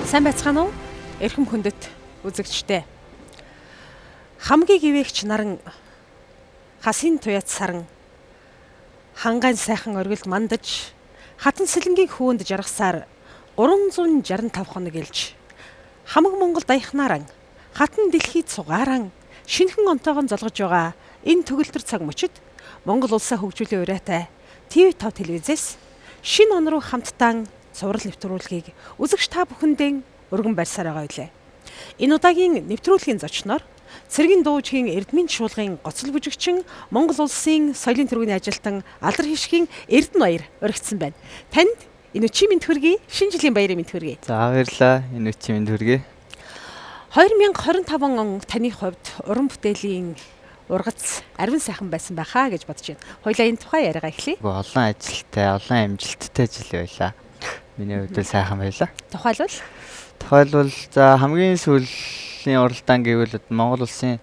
Сайн байцгаана уу? Эрхэм хүндэт үзэгчдээ. Хамгийн гівээгч наран хасын туяц саран хангайн сайхан оргилд мандаж хатан сэлэнгийн хөвөнд жаргасаар 365 хоног илж хамаг Монгол даяхнааран хатан дэлхийд сугааран шинэхэн онтойгон золгож байгаа энэ төгөлтөр цаг мөчид Монгол улсаа хөгжүүлэх ураатай TV5 телевизээс шинэ он руу хамтдаа цуврал нэвтрүүлгийг үзэгч та бүхэндээ өргөн барьсаар байгаа билээ. Энэ удаагийн нэвтрүүлгийн зочноор Цэргийн дуужгийн Эрдмийн чуулгын гоцол бүжигчин Монгол улсын соёлын тэргүүний ажилтан Алдар хишгийн Эрдэнэ баяр өргөцсөн байна. Танд энэ үчийн мэд хүргэе, шинэ жилийн баярын мэд хүргэе. За баярлалаа. Энэ үчийн мэд хүргэе. 2025 он таны хувьд уран бүтээлийн ургац арвин сайхан байсан байхаа гэж бодож байна. Хоёлаа энэ тухай яриагаа эхлэе. Олон ажилттай, олон амжилттай жил байлаа. Миний хувьд сайхан байлаа. Тухайлбал за хамгийн сүүлийн уралдаан гэвэл Монгол улсын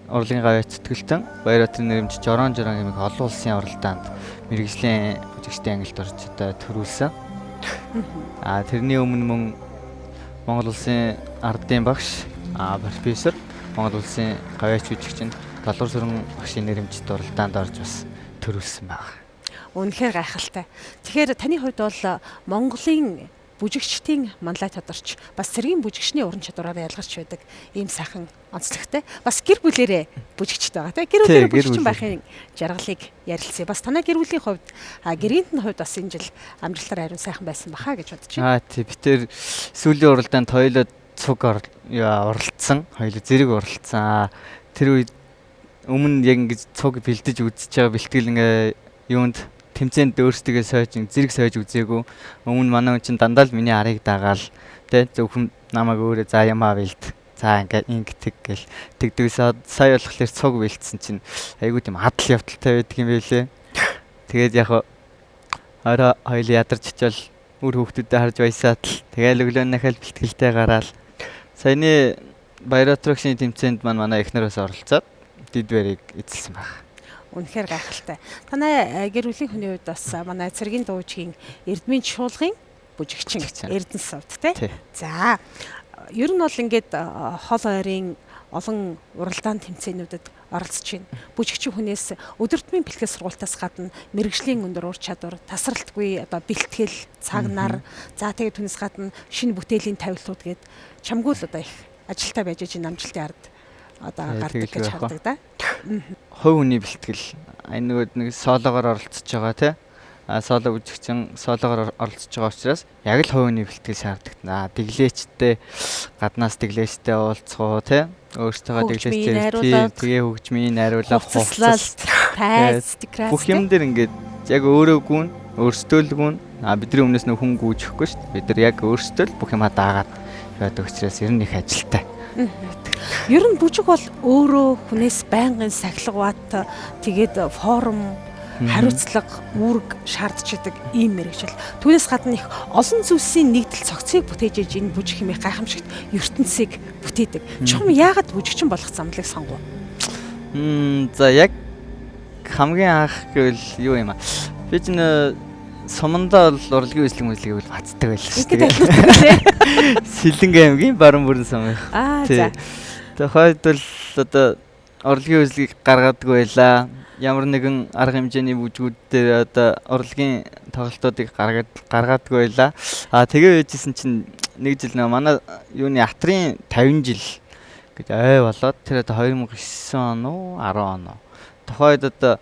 урлагийн гавьяа цэцгэлтэн Баярбаатарын нэрмж Жорон хэмээх олон улсын уралдаанд мэргэжлийн бүжигчдийн ангилд орж төрүүлсэн. Тэрний өмнө мөн Монгол улсын ардын багш профессор Монгол улсын гавьяач бүжигчин Долгор сүрэн багшийн нэрмжт уралдаанд орж бас төрүүлсэн байна. Үнэхээр гайхалтай. Тэгэхээр таны хувьд бол Монголын бүжигчдийн манлай тодорч бас цэргийн бүжигчний уран чадвараараа ялгарч байдаг ийм сайхан онцлогтой. Бас гэр бүлэрээ бүжигчтэй байгаа тийм. Гэр бүлэрээ бүжигчин байхын жаргалыг ярилцъя. Бас танай гэр бүлийн хувьд гэрээнд нь хувьд бас энэ жил амжилтаар ариун сайхан байсан баха гэж бодож байна. Тийм бид тэр сүүлийн уралдаанд хоёулаа цуг оролцсон, хоёулаа зэрэг оролцсон. Тэр үед өмнө яг ингэж цуг бэлдэж үзэж байгаа бэлтгэл ингээ юунд тэмцээнд өөрсдөө сойж зэрэг сойж үзээгүй. Өмнө манай хүн чинь дандаа л миний арыг дагаал тэ зөвхөн намайг өөрөө за ямаа бэлд. За ингээ ингэдэг гэл тэгдэгсээ сая болохоор цуг бэлдсэн чинь айгуу тийм хадал явдалтай байдаг юм байлээ. Тэгээд яг орой хоёул ядарч очил үр хүүхдүүдэд харж баясаад л тэгээл өглөө нахал бэлтгэлтэй гараал. Саяны Баярбаатарын тэмцээнд манай эхнэр бас оролцоод дид барыг эзэлсэн байна. Үнэхээр гайхалтай. Танай гэр бүлийн хүний хувьд бас манай Цэргийн дуужгийн Эрдмийн чуулгын бүжигчин Эрдэнэ сувд тий. За ер нь бол ингээд хол ойрын олон уралдаан тэмцээнүүдэд оролцож байна. Бүжигчин хүнээс өдөртмийн бэлтгэл сургалтаас гадна мэрэгжлийн өндөр ур чадвар, тасралтгүй одоо бэлтгэл, цаг нар, за тэгээд түүнээс гадна шинэ бүтээлийн тавилтууд гээд чамгүй л одоо их ажилтаа байж энэ амжилтын ард одоо гардаг гэж хардаг да. Хувь хүний бэлтгэл нэг соолоогоор оролцож байгаа тий. Сооло бүжигчин соолоогоор оролцож байгаа учраас яг л хувь хүний бэлтгэл шаарддаг. Дэглээчтэй гаднаас дэглээчтэй уулзгаа тий. Өөртөө дэглээчтэй тэгээ хөгжмийн найруулга хувцас тайз бүх юм дээр ингээд яг өөрөө гүн өөртөө л гүн бидний өмнөөс нэг хүн гүйчихгүй шүү дээ. Бид нар яг өөртөө л бүх юмаа даагаад байдаг учраас ер нь их ажилтай. Ер нь бүжиг бол өөрөө хүнээс байнгын сахилгават тэгээд форум хариуцлага үүрэг шаардчихдаг ийм мэрэгжил. Түүнээс гадна их олон зүйлсийн нэгдэл цогцыг бүтээж иж энэ бүжиг хэмээх гайхамшигт ертөнцийг бүтээдэг. Чухам яагаад бүжигчин болох замлыг сонгов? За яг хамгийн анх гэвэл юу юм аа. Би ч сумандаа бол урлагийн үзлэг мэдлэгийг бол бацдаг байлаа шүү дээ. Сэлэнгэ аймгийн баруун бүрэн сум. За. Тэгээд хойд бол одоо урлагийн үзлэгийг гаргадаг байлаа. Ямар нэгэн арга хэмжээний бүжгүүд дээр одоо урлагийн тоглолтуудыг гаргадаг байлаа. Тэгээ байжсэн чинь нэг жил манай юуны атрын 50 жил гэж болоод тэр одоо 2009 он уу 10 он уу. Тухайд одоо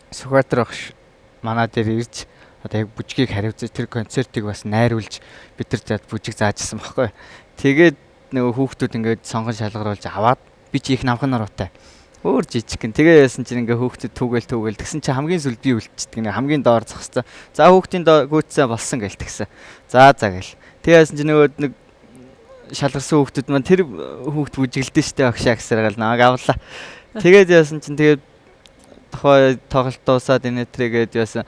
Сүхбаатар багш манай дээр ирж одоо яг бүжгийг хариуцаж тэр концертыг бас найруулж бид нар бүжиг заажсан байхгүй. Тэгээд нөгөө хүүхдүүд ингээд сонгон шалгаруулж аваад би чи их намхан наруутай. Өөр жижигхэн. Тэгээ яасан чинь ингээ хүүхдэд түүгээл тэгсэн чинь хамгийн сүлд би үлдчихдэг. Нэг хамгийн доор зогссон. За хүүхдийн гүйцээ болсон гээл тэгсэн. За гэл. Тэгээ яасан чинь нөгөө нэг шалгарсан хүүхдүүд маань тэр хүүхд бүжиглдэж штэ багшаа гэсээр гал намайг авлаа. Тэгээд яасан чинь тэгээд тохой тоглолт дуусаад энэ тэргээд яасан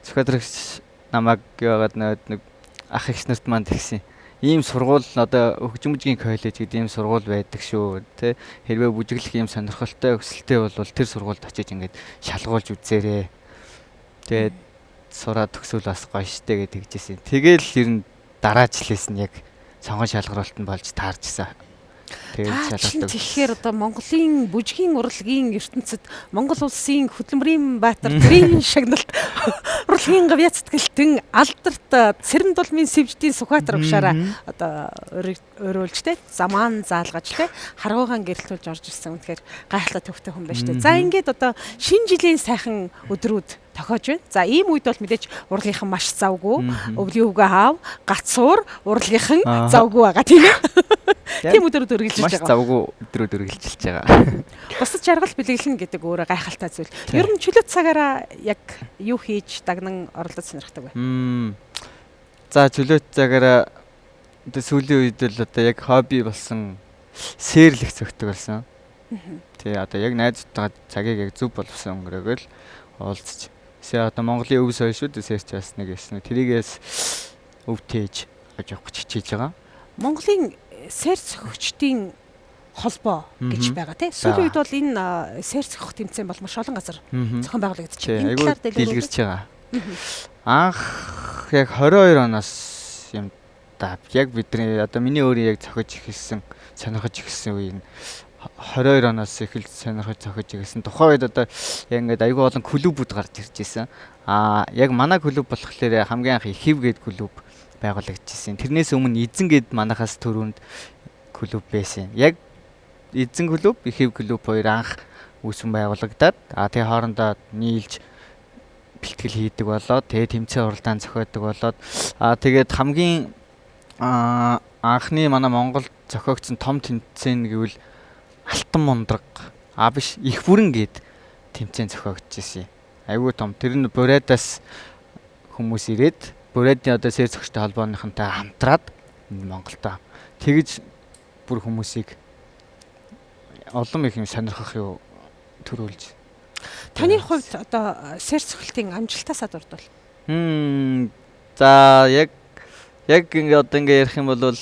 Сүхбаатарч намайг яваад нэг ах эгч нарт маань тэгсэн. Ийм сургууль одоо хөгжмөжгийн коллеж гэдэг ийм сургууль байдаг шүү тий. Хэрвээ бүжиглэх ийм сонирхолтой өсөлттэй бол тэр сургуульд очиж ингээд шалгуулж үзээрэй. Тэгээд сураад төгсвөл бас гоё штэ гэж тэгжсэн. Тэгээл ер нь дараа жилээс нь яг сонгон шалгаруулалт нь болж таарчсан. Тэгээд шалгалт. Тэгэхээр одоо Монголын бүжгийн урлагийн ертөнцид Монгол улсын хөдөлмөрийн баатар тэрийн шагналт урлагийн гавьяа цэцгэлтэн алдарт Цэрэн дулмын сэвждийн Сүхбаатар угшаараа одоо өрөөлж тэ замаан заалгаж тэ харгуугаан гэрэлтүүлж орж ирсэн. Үнэхээр гайхалтай төвхтэй хүн байна шүү дээ. За ингээд одоо шинэ жилийн сайхан өдрүүд тохиож байна. За ийм үед бол мэдээж урлагийнхан маш завгүй, өвлийн үгээ хаав, гацуур урлагийнхан завгүй байгаа тийм ээ. Тийм өдрүүд үргэлжилж байгаа. Маш завгүй өдрүүд үргэлжилж байгаа. Бусад жаргал бэлэглэн гэдэг өөрөө гайхалтай зүйл. Ер нь чөлөө цагаараа яг юу хийж дагнан оролдож сонирхдаг вэ? За чөлөө цагаараа одоо сүүлийн үед л одоо яг хобби болсон сээрлэх зөгтөг болсон. Тий одоо яг найзтайгаа цагийг яг зөв боловсон өнгөрөөгөл уулзч. Сэ одоо Монголын өв сая шүү дээ сэрч бас нэг ясна. Тэрийгээс өвтээж гэж явах гэж хичээж байгаа. Монголын сэр цохигчдын холбоо гэж байгаа тийм. Сүүлийн үед бол энэ сэр цохих тэмцээн бол маш олон газар зохион байгуулагдаж байна. Энэ талаар дэлгэрч байгаа. Анх яг 22 оноос юм да. Яг бидний одоо миний өөрөө яг зохиж эхэлсэн, сонирхож эхэлсэн үе нь 22 оноос эхэлж сонирхож зохиж эхэлсэн. Тухайн үед одоо яг ингээд аюул олон клубүүд гарч ирж байсан. Яг манай клуб болохоор хамгийн анх Ихив гээд клуб байгуулагдчихсэн. Тэрнээс өмнө Эзэн гээд манахаас төрөнд клуб байсан. Яг Эзэн клуб, Ихив клуб хоёр анх үүсгэн байгуулагдаад тэгээ хоорондоо нийлж бэлтгэл хийдэг болоод тэгээ тэмцээн уралдаан зохиодог болоод тэгээд хамгийн анхны манай Монголд зохиогдсон том тэмцээн гэвэл Алтан мундраг биш их бүрэн гээд тэмцээн зохиогдчихсэн. Айгүй том. Тэр нь Буриадаас хүмүүс ирээд Буриадын одоо сэр зохистой холбооныхонтой хамтраад Монголдо тэгж бүр хүмүүсийг олон их юм сонирхох юу төрүүлж. Таны хувьд одоо сэр цохилтын амжилтаасаа дурдвал. За яг ингээд одоо ингээд ярих юм бол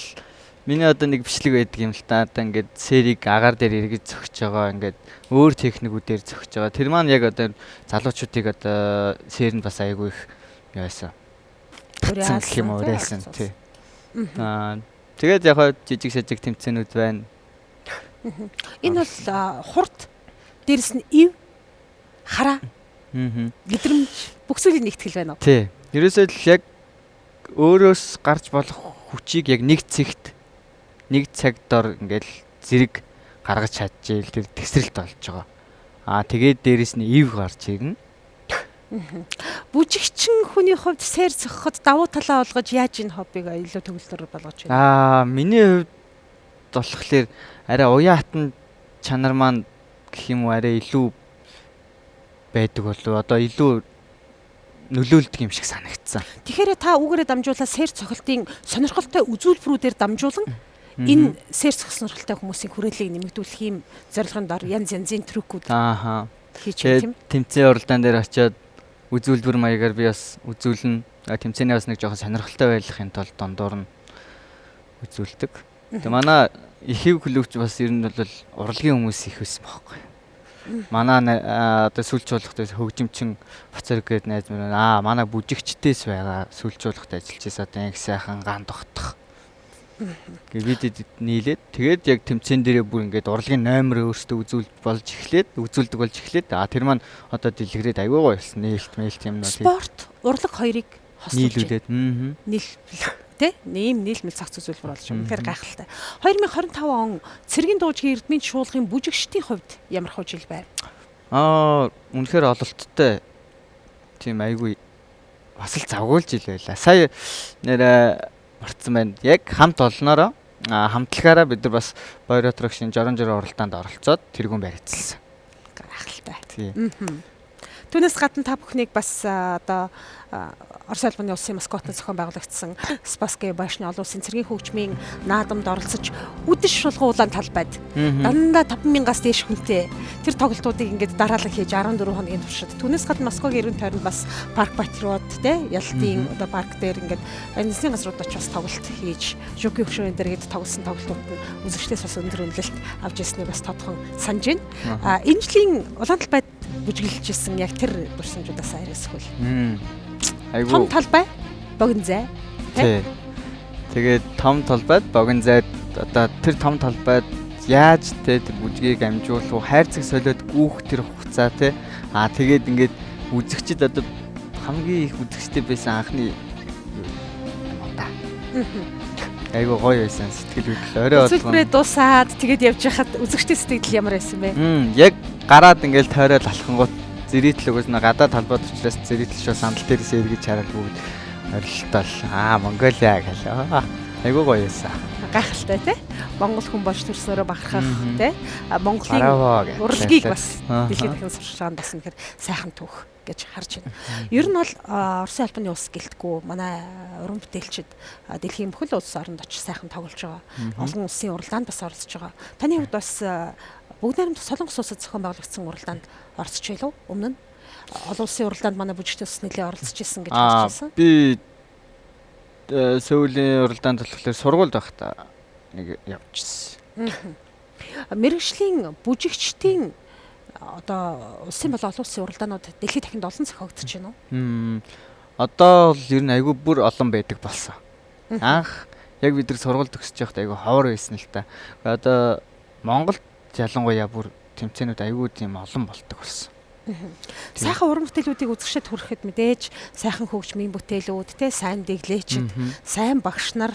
миний одоо нэг бичлэг байдаг юм л та. Одоо ингээд сэрийг агаар дээр эргэж зохиж байгаа. Ингээд өөр техникүүдээр зохиж байгаа. Тэр маань яг одоо залуучуудыг одоо сэрэнд бас айгүй их яасан. Урьсан гэх юм урьсан тий. Тэгээд яг жижиг сажиг тэмцээнүүд байна. Энэ бол хурд дээрэс нь ив хараа. Гэдрэмж бүх зүйлийг нэгтгэл байна уу? Тий. Ерөөсөө л яг өөрөөс гарч болох хүчийг яг нэг цэгт нэг цаг дор ингээл зэрэг гаргаж чадчихээл тэр тесрэлт болж байгаа. Тэгээд дээрэс нь ив гарч ирнэ. Бүжигчин хүний хувьд сэр зохиход давуу талаа олгож яаж энэ хоббиг илүү төгөлдөр болгож байна? Миний хувьд болохоор арай уян хатан чанар маань гэх юм уу арай илүү байдаг болов одоо илүү нөлөөлдөг юм шиг санагдсан. Тэгэхээр та үгээрээ дамжуулаад сэр цохилтын сонирхолтой үзүүлбэрүүдээр дамжуулан энэ сэр цохих сонирхолтой хүмүүсийн хүрээллийг нэмэгдүүлэх юм зорилгын дор янз янзын трюкүүд хийж байна тийм. Тэмцээн уралдаан дээр очиод үзүүлбэр маягаар би бас үзүүлнэ. Тэмцээний бас нэг жоохон сонирхолтой байхын тулд дондор нь үзүүлдэг. Тэгээ манай Ихив клубч бас ер нь бол урлагийн хүмүүс их байсан байхгүй. Манай одоо сүүлчүүлэгтээс хөгжимчин Бацарг гээд найз минь манай бүжигчдээс байгаа сүүлчүүлэгт ажиллаж байсан одоо их сайхан ган тогтох. Гэвэдэд нийлээд тэгээд яг тэмцээн дээрээ бүр ингээд урлагийн номер өөртөө үзүүлдэг болж эхлээд тэр маань одоо дэлгэрээд аягүй гоё болсон. Нээлт юм нөө. Спорт, урлаг хоёрыг нийлүүлээд нийлмэл цагц үзүүлбэр болж байгаа. Тэгэхээр гайхалтай. 2025 он цэргийн дуужгийн эрдмийн шуулгын бүжигчдийн хувьд ямар хөө жил байна? Үнэхээр ололттой. Тийм айгүй бас л завгүй жил байлаа. Сая нэр марцсан байна. Яг хамт олноороо хамтлагаараа бид нар бас Бойроотрогшийн жорон уралдаанд оролцоод тэргүүн барьцсан. Гайхалтай. Тийм. Түүнээс гадна та бүхнийг бас одоо Орос улсын улсын маскотод зохион байгуулагдсан Спасская башны олон улсын цэргийн хөгжмийн наадамд оролцож үдэш шулгуулан талбайд дандаа 5000-аас дээш хүнтэй тэр тоглолтуудыг ингээд дараалал хийж 14 хоногийн туршид түүнээс гадна Москвагийн эрүүн тойронд бас парк патриот ялтын одоо парк дээр ингээд анзны газрууд очиж тоглолт хийж жуки хөшөөний дэргэд тоглосон тоглолтууд нь үзэгчдээс бас өндөр үнэлэлт авч ирснийг бас тодхон санаж байна. Энэ жилийн улаан талбайд бүжиглэжсэн яг тэр дурсамжуудаас арайсхүүл. Том талбай, богино зай. Тий. Тэгээд том талбайд богино зайд одоо тэр том талбайд яаж те тэр бүжгийг амжуулах уу, хайрцаг солиод гүүх тэр хугацаа те. Тэгээд ингээд үзэгчд одоо хамгийн их үзэгчтэй байсан анхны удаа. Айгуу гоё байсан сэтгэл хөдлөл орой болгоо. Үзүүлбэрээ дуусаад тэгээд явж байхад үзэгчтэй сэтгэл ямар байсан бэ? Яг гараад ингээл тойроод алхангууд зэрэгтэл өгөөс нэ гадаа талбайд учраас зэрэгтэл шоо сандал дээрээс эргэж хараад бүгд орилтол Монголиа гэлээ. Айгуу гоё байсан. Гайхалтай тий. Монгол хүн болж төрснөөрөө бахархах тий. Монголын урлагийг бас дэлхийн дахин сурчлаганд бас нэхэр сайхан түүх гэж харж байна. Ер нь бол Оросын албаны улс гэлтгүү манай уран бүтээлчид дэлхийн бүхэл улс оронд очиж сайхан тоглож байгаа. Олон улсын уралдаанд бас оролцож байгаа. Таны хувьд бас бүгд найрамд Солонгос улсад зохион байгуулагдсан уралдаанд оролцож байлаа өмнө нь? Олон улсын уралдаанд манай бүжигчдээс нэлээд оролцож исэн гэж хэлж байсан. Би Сөүлийн уралдаанд болохоор сургуульд байхдаа нэг явчихсан. Мэргэжлийн бүжигчдийн одоо улсын болон олон улсын уралдаанууд дэлхийд дахинд олон зохиогдож байна уу? Одоо бол ер нь айгүй бүр олон байдаг болсон. Анх яг бид нар сургууль төгсөж байхдаа айгүй ховор байсан л та. Одоо Монголд ялангуяа бүр тэмцээнүүд айгүй тийм олон болдог болсон. Сайхан уран бүтээлүүдийг үзэгчдэд хүрэхэд мэдээж сайхан хөгжмийн бүтээлүүд, тэ сайн дэглээчд, сайн багш нар,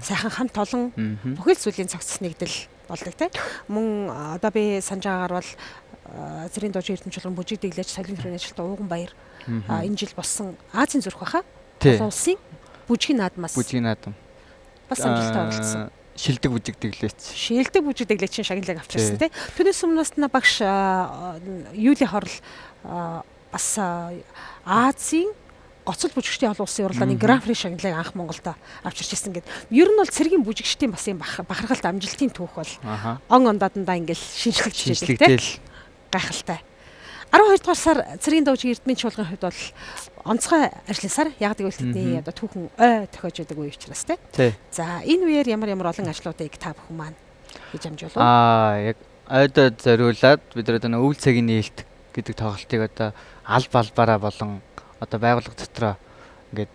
сайхан хамт олон бүхэл зүйлийн цогцос нэгдэл болдог тэ. Мөн одоо би санаж байгаагаар бол Цэргийн дуучин эрдэмч болгон бүжиг дэглэж солин төрийн ажилтан Ууган Баяр энэ жил болсон Азийн зүрх баха. Олон улсын бүжгийн наадмаас. Бүжгийн наадам. Бас амжилттай оролцсон. Шилдэг бүжиг дэглээч. Шилдэг бүжиг дэглээчийн шагналыг авчирсан тий. Түүнээс өмнөөс нь багш Юли Хорл бас Азийн гоцол бүжигчдийн олон улсын уралдааны гран-при шагналыг анх Монголд авчирч ирсэн гэдэг. Ер нь бол цэргийн бүжигчдийн бас юм бахархалт амжилтын түүх бол он ондоодондаа ингээл шинжлэгдэж байгаа тий. Гайхалтай. 12 дугаар сар цэргийн дуучин эрдмийн чуулганы хувьд бол онцгой ажилласаар яг гэвэл тэдний одоо түүхэн ой тохиож байдаг үе учраас тий. За энэ үеэр ямар олон ажлуудыг та бүхэн маань хийж амжуулав? Яг ойдод зориулаад бид нар өвөл цагийн нээлт гэдэг тоглолтыг одоо алба албаараа болон одоо байгууллага дотроо ингээд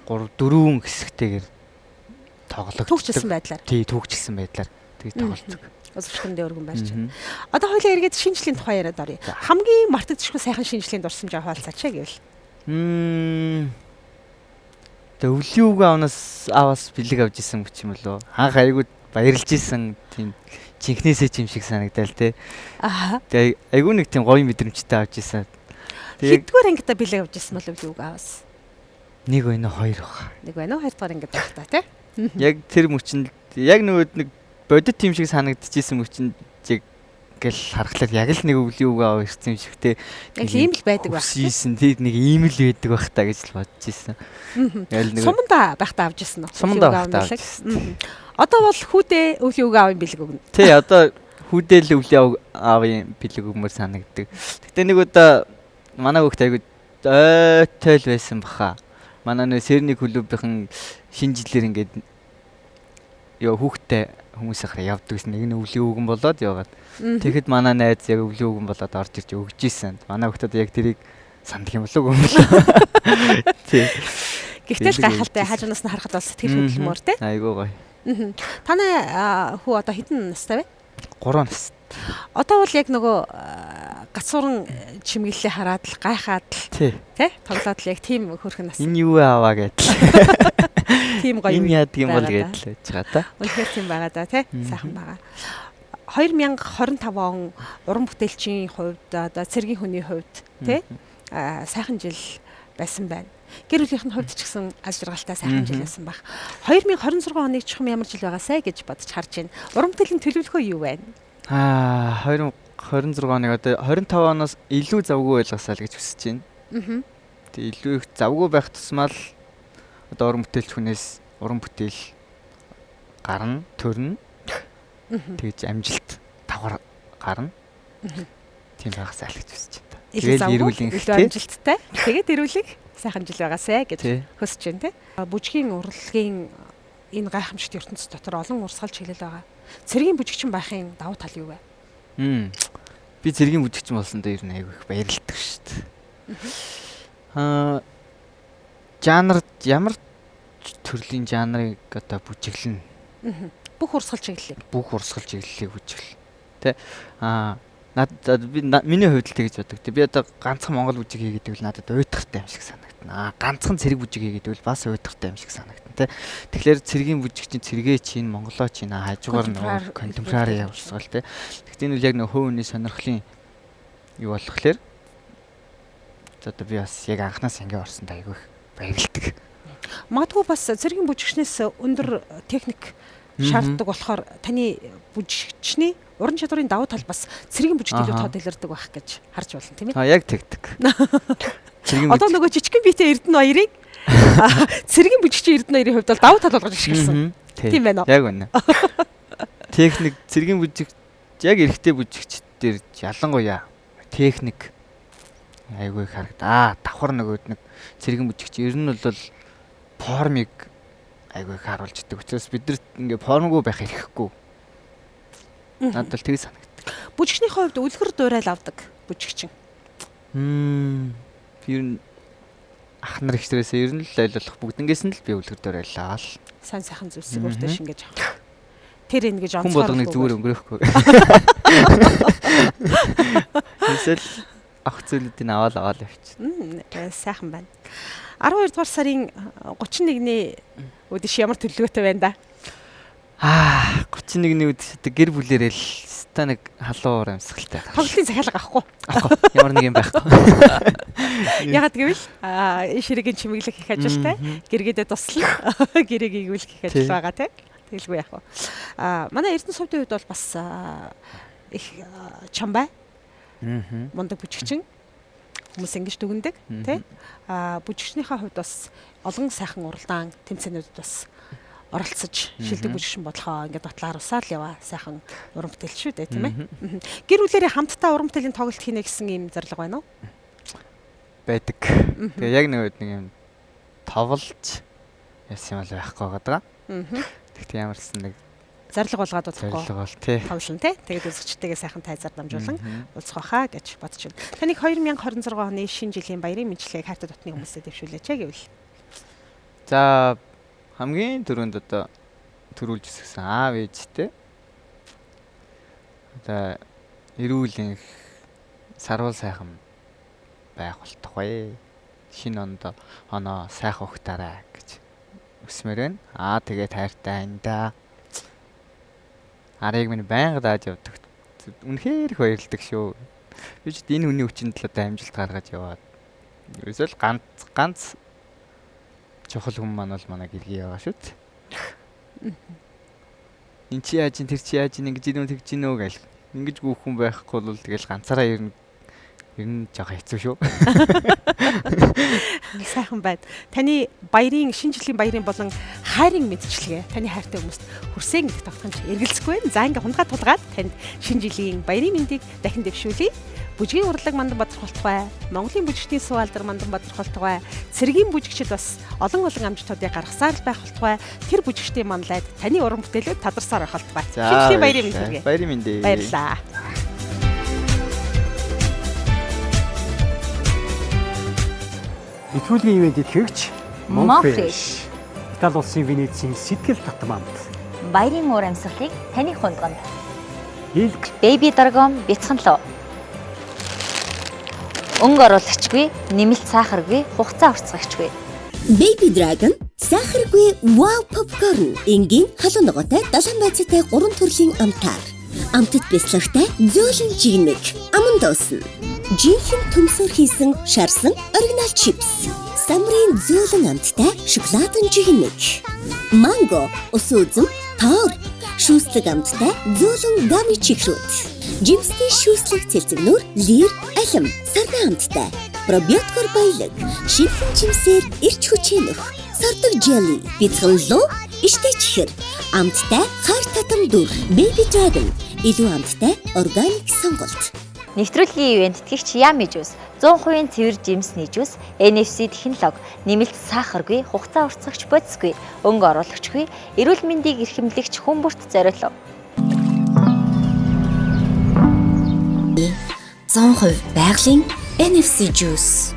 3-4 хэсэгтэйгээр тоглогддог. Түүхчилсэн байдлаар. Тий, түүхчилсэн байдлаар тэгээд тоглолцдог. Өсвөртөндөө өргөн барьж байна. Одоо хоёлаа эргээд шинжлэлийн тухай яриад оръё. Хамгийн мартагдчихгүй сайхан шинжлэлийн дурсамж хаваалцаач гэвэл. Өвлийн үгээ аваас бэлэг авч исэн гэж юм болов. Анх айгуу баярлж исэн тийм жинхнээсээ ч юм шиг санагдал те. Тэгээ айгуу нэг тийм гоё мэдрэмжтэй авч исэн. Хэддүгээр ангита бэлэг авч исэн бол өвлийн үгээ аваас? Нэг байна уу, хоёр баха. Нэг байна уу, хоёрдугаар ангид байх та те. Яг тэр мөчөнд яг нэг бодит тийм шиг санагдчихсэн мөчөнд яг гэл харахад яг л нэг өвлийн үгээ аваа ирсэн юм шиг те. Яг ийм л байдаг байх. Хийсэн тийм нэг ийм л байдаг байх та гэж л бодож исэн. Суманда байхдаа авч исэн үү? Суманда байхдаа авч исэн. Одоо бол хүүдээ өвлийн үгээ авын бэлэг өгнө. Тий, одоо хүүдээ л өвлийн авын бэлэг өгмөр санагддаг. Гэтэ нэг удаа манай хүүхд айгуу тойл байсан баха. Манай нэ Сэрний клубийнхэн шинэ жилээр ингээд хүүхдтэй хүмүүсээр явдаг гэсэн нэг нь өвлийн үгэн болоод яваад. Тэгэхэд манай найз яг өвлийн үгэн болоод орж ирж өгж ийсэн. Манай хүүхдэд яг тэрийг сандах юм болов уу юм л. Тий. Гэхдээ гайхалтай хажуунаас нь харахад бол сэтгэл хөдлөмөр тий. Айгуу гоё. Танай хүү одоо хэдэн настай вэ? 3 настай. Одоо бол яг нөгөө гацууран чимэглэлээ хараад л гайхаад л тий тоглоод л яг тийм хөрхөн нас. Энэ юу аваа гэдэл. Тийм гоё. Энэ яадаг юм бол гэдэл байж байгаа та. Үнэхээр тийм байгаа да тий. Сайхан байгаа. 2025 он уран бүтээлчийн хувьд одоо цэргийн хүний хувьд тий сайхан жил байсан байна. Гэр бүлийнх нь хувьд ч гэсэн аз жаргалтай сайхан жил байсан баг. 2026 оныг чухам ямар жил байгаасай гэж бодож харж байна. Уран бүтээлийн төлөвлөгөө юу байна? 2026 оныг одоо 25 оноос илүү завгүй байлгасаа л гэж хүсэж байна. Тэгээ илүү их завгүй байх тусмаа л одоо уран бүтээлч хүнээс уран бүтээл гарна, төрнө. Тэгж амжилт давхар гарна. Тийм байгаасаа л гэж хүсэж байна. Тэгээд эрүүлэх амжилттай. Тэгээд эрүүлэх сайхан жил байгаасай гэж хүсэж байна те. Бүжгийн урлагийн энэ гайхамшигт ертөнцийн дотор олон урсгал чиглэл байгаа. Цэргийн бүжигчин байхын давуу тал юу вэ? Би цэргийн бүжигчин болсондоо ер нь айгүй их баярлалдаг шүү дээ. Жанр ямар төрлийн жанрыг одоо бүжиглэн. Бүх урсгал чиглэлийг. Бүх урсгал чиглэлийг бүжиглэн. Тэ миний хувьд л тэгж боддог. Би одоо ганцхан монгол бүжиг хийгээд байвал надад уйтгартай юм шиг санагдана. Ганцхан цэрэг бүжиг хийгээд байвал бас уйтгартай юм шиг санагдана. Тэ. Тэгэхээр цэргийн бүжиг чинь цэргээ чинь монголоо чинь хажуугаар нэг контемпорари явуулсгал тэ. Тэгтээ энэ үл яг нэг хувь хүний сонирхлын юу болохлээр одоо би бас яг анханаас ингэ орсон айгүй баярлагдав. Магадгүй бас цэргийн бүжигчнээс өндөр техник шаарддаг болохоор таны бүжигчний уран чадварын давуу тал бас цэргийн бүжигт илүү тод илэрдэг байх гэж харж байна тийм ээ. Яг тэгдэг. Одоо нөгөө жижигхэн биетэй Эрдэнэ баярыг цэргийн бүжигчийн Эрдэнэ баярын хувьд бол давуу тал болгож ашигласан. Тийм байна уу? Яг үнэ. Техник цэргийн бүжиг яг эрэгтэй бүжигчдэр ялангуяа техник айгүй харагдаа. Давхар нөгөөд нэг цэргийн бүжигч ер нь бол формыг айгүй харуулж идэг. Учраас бидэрт ингээ формгүй байх хэрэггүй. Надад л тийг санагддаг. Бүжигчний хувьд үлгэр дуурайл авдаг бүжигчин. Ер нь ах нар ихтрээс ер нь л ойлгох бүгднгээс нь л би үлгэр дуурайлаа л. Сайн сайхан зүйлсийг өөртөө шингээж авах. Тэр ингэж онцгой. Хүн болгоныг зүгээр өнгөрөөхгүй. Эсвэл ах зүйлүүдийг аваад явчих. Сайхан байна. 12 дугаар сарын 31-ний өдөш ямар төлөвлөгөөтэй байна да? 31-ний өдөш гэр бүлээрээ л ста нэг халуур амьсгалтай. Тоглолтын захиалга авахгүй. Ямар нэг юм байхгүй. Ягаад гэвэл ширэгийн чимэглэх их ажилтай, гэргээдээ туслах, гэрээг игүүлэх их ажил байгаа те. Тэгэлгүй яах вэ? Манай Эрдэнэ сувдын үед бол бас их чамбай. Мундаг бүжигчин. Хүмүүс ингэж дүгндэг тий. Бүжигчнийхээ хувьд бас олон сайхан уралдаан тэмцээнүүдэд бас оролцож шилдэг бүжигчин бодлохоо ингээд батлаар усаал яваа сайхан уран бүтээл шүү дээ тийм ээ. Гэр бүлэрээ хамтдаа уран бүтээлийн тоглолт хийнэ гэсэн юм зорилго байна уу? Байдаг. Тэгээ яг нэг юм товлж яасан юм л байхгүй байгаа. Тэгтээ ямарсан нэг зарлаг болгоод болохгүй. Зарлаг бол тий. Тоглон тий. Тэгээд үзэгчтэйгээ сайхан тайзаар дамжуулан уулзах байхаа гэж бодож байна. Таныг 2026 оны шинэ жилийн баярын мэдлэгийг хайртай дотны хүмүүстэй дэвшүүлээч гэвэл. За хамгийн түрүүнд одоо төрүүлж өсгсөн аав ээжтэй. Одоо эрүүл сарвал сайхан байх болтугай. Шинэ оноо сайхан ухтаарай гэж өсмөр байна. Тэгээд хайртай андаа. Арыг минь байнга дааж явдаг. Үнэхээр их баярлдаг шүү. Би ч энэ хүний хүчинд л одоо амжилт гаргаж яваад. Ерөөсөө л ганц чухал хүн маань бол манай гэргий яваа шүү дээ. Энд чи яаж ин тэр чи яаж ин ингэж юм тэгж гинөө гэл. Ингэж гүүхэн байхгүй бол тэгэл ганцаараа ер нь жоо хэцүү шүү. Сайхан байна. Таны баярын шинэ жилийн баярын болон хайрын мэдчилгээ таны хайртай хүмүүст хүрсэн гэдэг тогтхомж эргэлзэхгүй. За ингээ хундгаа тулгаад танд шинэ жилийн баярын мэндийг дахин дэвшүүлье. Бүжгийн урлаг мандан бадрахолтгой, Монголын бүжигчдийн суу алдар мандан бадрахолтгой, цэргийн бүжигчид бас олон амжилтуудыг гаргасаар л байх болтугай. Тэр бүжигчдийн манлайд таны уран бүтээлүүд тадарсаар байх болтугай. Шинэ жилийн баярын мэнд хүргэе. Баярын мэндээ. Баярлалаа. Нэвтрүүлгийн ивент итгэгч Monfresh. Итали улсын Венецийн сэтгэл татам амт. Баярын уур амьсгалыг таны хундганд. Илг Baby Dragon бяцхан луу. Өнгө оруулагчгүй, нэмэлт сахаргүй, хугацаа уртцагчгүй. Baby Dragon сахаргүй wow popcorn. Энгийн халуун ногоотой 7 байцаатай 3 төрлийн амтаар. Амтд бяцлагтай зөөлөн жигнэг. Аман дуусна. Жинхэнэ төмсөөр хийсэн шарсан оригинал чипс. Самрын зөөлөн амттай шоколадын жигнэг. Манго, ус үзэм, тоор. Шүүслэг амттай зөөлөн гами чихрүүд. Жимсний шүүслэг цэлцэгнүүр лир алим сарна амттай. Пробиотикор баялаг. Шинхэн жимсээр эрч хүчээнөх. Сардаг jelly. Бяцхан луу иштэй чихэр. Амттай хайр татам дүр. Baby Dragon. Илүү амттай органик сонголт. Нэвтрүүлгийн ивент итгэгч Yummy Juice 100% цэвэр жимсний жуус, NFC технологи, нэмэлт сахаргүй, хугацаа уртцагч бодисгүй, өнгө оруулагчгүй, эрүүл мэндийг эрхэмлэгч хүн бүрт зориулав. 100% байгалийн NFC Juice.